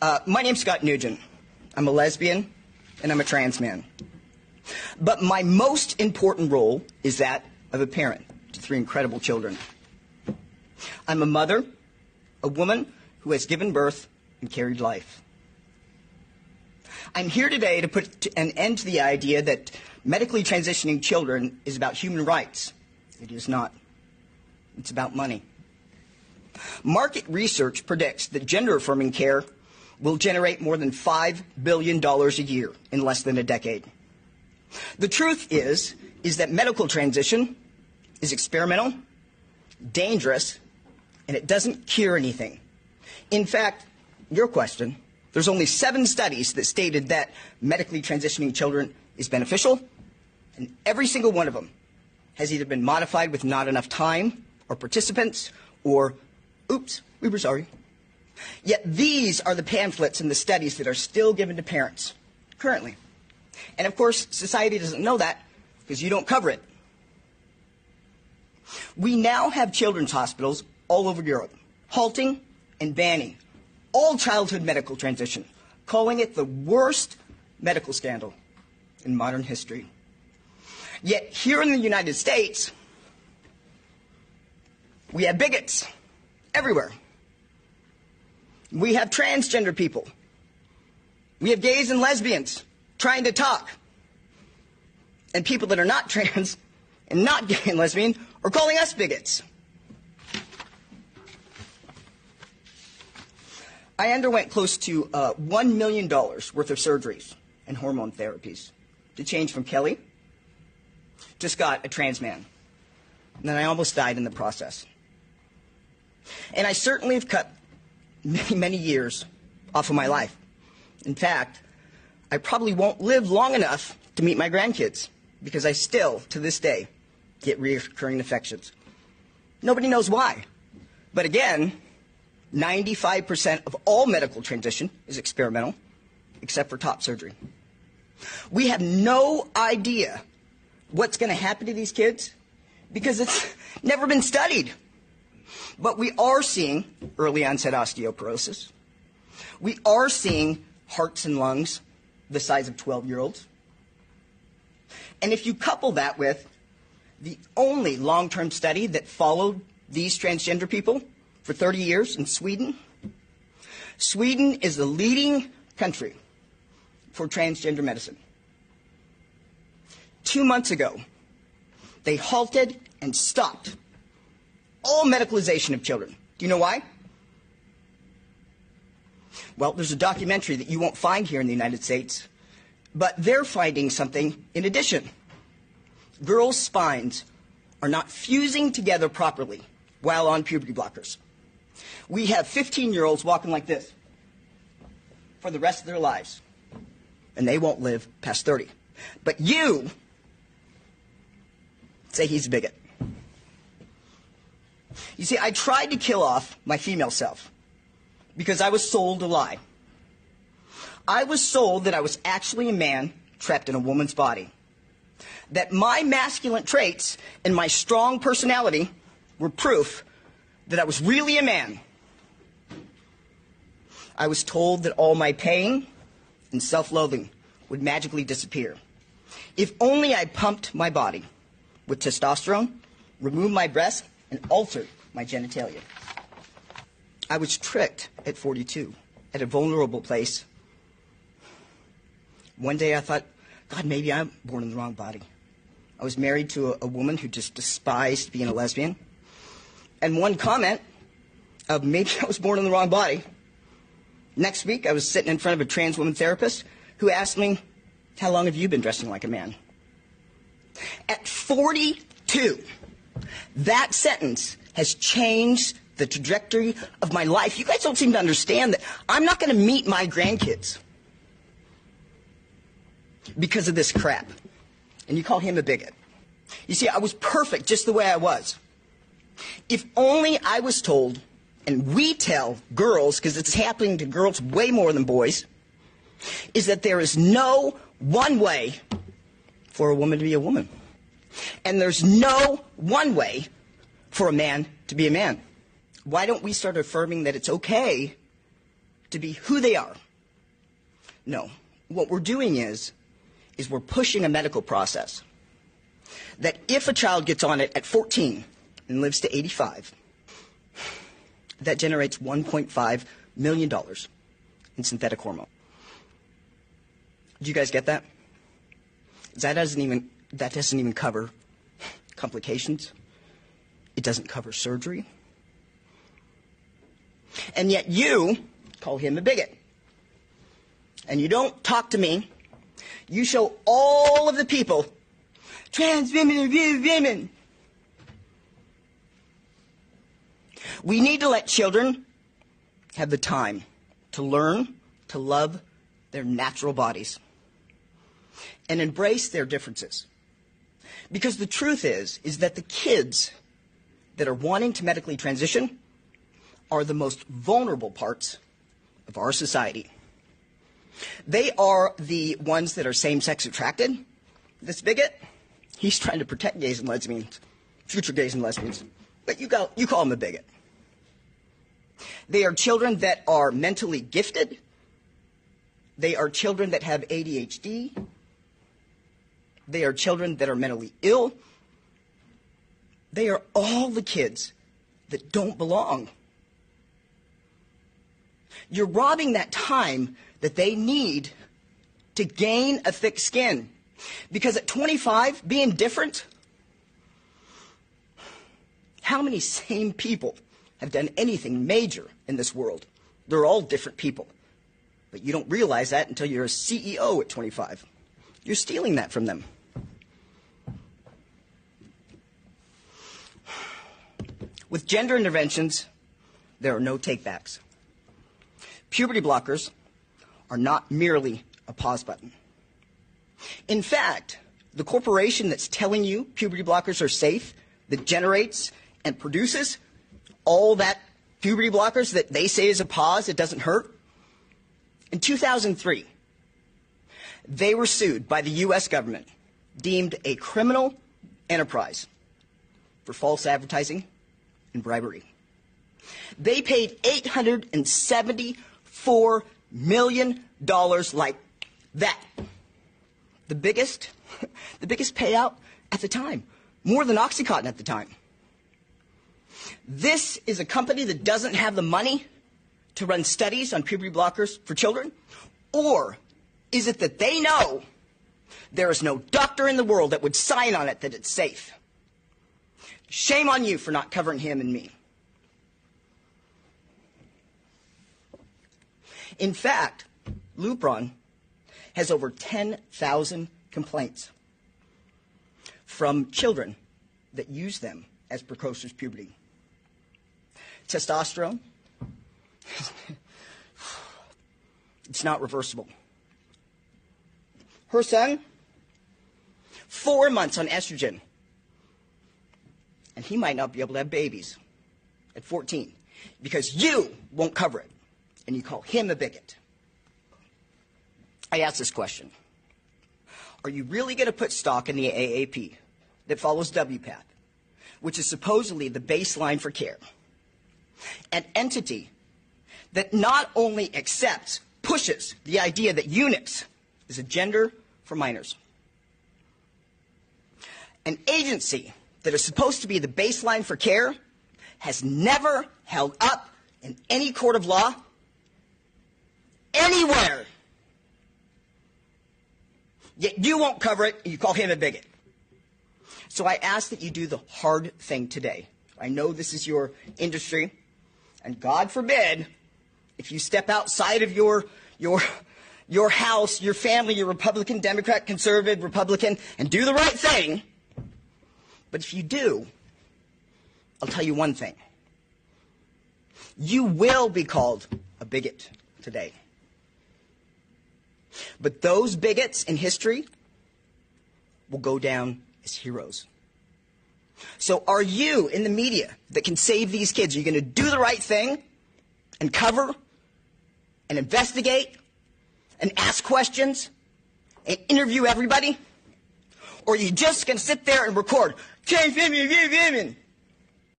My name's Scott Nugent. I'm a lesbian, and I'm a trans man. But my most important role is that of a parent to 3 incredible children. I'm a mother, a woman who has given birth and carried life. I'm here today to put an end to the idea that medically transitioning children is about human rights. It is not. It's about money. Market research predicts that gender-affirming care will generate more than $5 billion a year in less than a decade. The truth is that medical transition is experimental, dangerous, and it doesn't cure anything. In fact, your question, there's only 7 studies that stated that medically transitioning children is beneficial, and every single one of them has either been modified with not enough time or participants or, oops, we were sorry. Yet these are the pamphlets and the studies that are still given to parents currently. And of course, society doesn't know that because you don't cover it. We now have children's hospitals all over Europe halting and banning all childhood medical transition, calling it the worst medical scandal in modern history. Yet here in the United States, we have bigots everywhere. We have transgender people. We have gays and lesbians trying to talk. And people that are not trans and not gay and lesbian are calling us bigots. I underwent close to $1 million worth of surgeries and hormone therapies to change from Kelly to Scott, a trans man. And then I almost died in the process. And I certainly have cut many, many years off of my life. In fact, I probably won't live long enough to meet my grandkids because I still, to this day, get recurring infections. Nobody knows why. But again, 95% of all medical transition is experimental, except for top surgery. We have no idea what's going to happen to these kids because it's never been studied. But we are seeing early onset osteoporosis. We are seeing hearts and lungs the size of 12-year-olds. And if you couple that with the only long-term study that followed these transgender people for 30 years in Sweden, Sweden is the leading country for transgender medicine. 2 months ago, they halted and stopped all medicalization of children. Do you know why? Well, there's a documentary that you won't find here in the United States, but they're finding something in addition. Girls' spines are not fusing together properly while on puberty blockers. We have 15-year-olds walking like this for the rest of their lives, and they won't live past 30. But you say he's a bigot. You see, I tried to kill off my female self because I was sold a lie. I was sold that I was actually a man trapped in a woman's body, that my masculine traits and my strong personality were proof that I was really a man. I was told that all my pain and self-loathing would magically disappear if only I pumped my body with testosterone, removed my breasts, and altered my genitalia. I was tricked at 42, at a vulnerable place. One day I thought, God, maybe I'm born in the wrong body. I was married to a woman who just despised being a lesbian. And one comment of maybe I was born in the wrong body. Next week, I was sitting in front of a trans woman therapist who asked me, how long have you been dressing like a man? At 42, that sentence has changed the trajectory of my life. You guys don't seem to understand that I'm not going to meet my grandkids because of this crap. And you call him a bigot. You see, I was perfect just the way I was. If only I was told, and we tell girls, because it's happening to girls way more than boys, is that there is no one way for a woman to be a woman. And there's no one way for a man to be a man. Why don't we start affirming that it's okay to be who they are. No, what we're doing is we're pushing a medical process that if a child gets on it at 14 and lives to 85, that generates $1.5 million in synthetic hormone. Do you guys get that? That doesn't even cover complications. It doesn't cover surgery. And yet you call him a bigot. And you don't talk to me. You show all of the people, trans women are women. We need to let children have the time to learn to love their natural bodies and embrace their differences. Because the truth is that the kids that are wanting to medically transition are the most vulnerable parts of our society. They are the ones that are same-sex attracted. This bigot, he's trying to protect gays and lesbians, future gays and lesbians, but you call him a bigot. They are children that are mentally gifted. They are children that have ADHD. They are children that are mentally ill. They are all the kids that don't belong. You're robbing that time that they need to gain a thick skin. Because at 25, being different, how many sane people have done anything major in this world? They're all different people. But you don't realize that until you're a CEO at 25. You're stealing that from them. With gender interventions, there are no takebacks. Puberty blockers are not merely a pause button. In fact, the corporation that's telling you puberty blockers are safe, that generates and produces all that puberty blockers that they say is a pause, it doesn't hurt, in 2003, they were sued by the U.S. government, deemed a criminal enterprise for false advertising and bribery. They paid $874 million like that. The biggest payout at the time, more than OxyContin at the time. This is a company that doesn't have the money to run studies on puberty blockers for children? Or is it that they know there is no doctor in the world that would sign on it that it's safe? Shame on you for not covering him and me. In fact, Lupron has over 10,000 complaints from children that use them as precocious puberty. Testosterone, it's not reversible. Her son, 4 months on estrogen, and he might not be able to have babies at 14 because you won't cover it, and you call him a bigot. I ask this question. Are you really going to put stock in the AAP that follows WPATH, which is supposedly the baseline for care? An entity that not only accepts, pushes the idea that eunuchs is a gender for minors. An agency that is supposed to be the baseline for care has never held up in any court of law anywhere. Yet you won't cover it, and you call him a bigot. So I ask that you do the hard thing today. I know this is your industry, and God forbid, if you step outside of your house, your family, your Republican, Democrat, conservative, Republican, and do the right thing. But if you do, I'll tell you one thing. You will be called a bigot today. But those bigots in history will go down as heroes. So are you in the media that can save these kids? Are you going to do the right thing and cover and investigate and ask questions and interview everybody? Or are you just going to sit there and record, change women,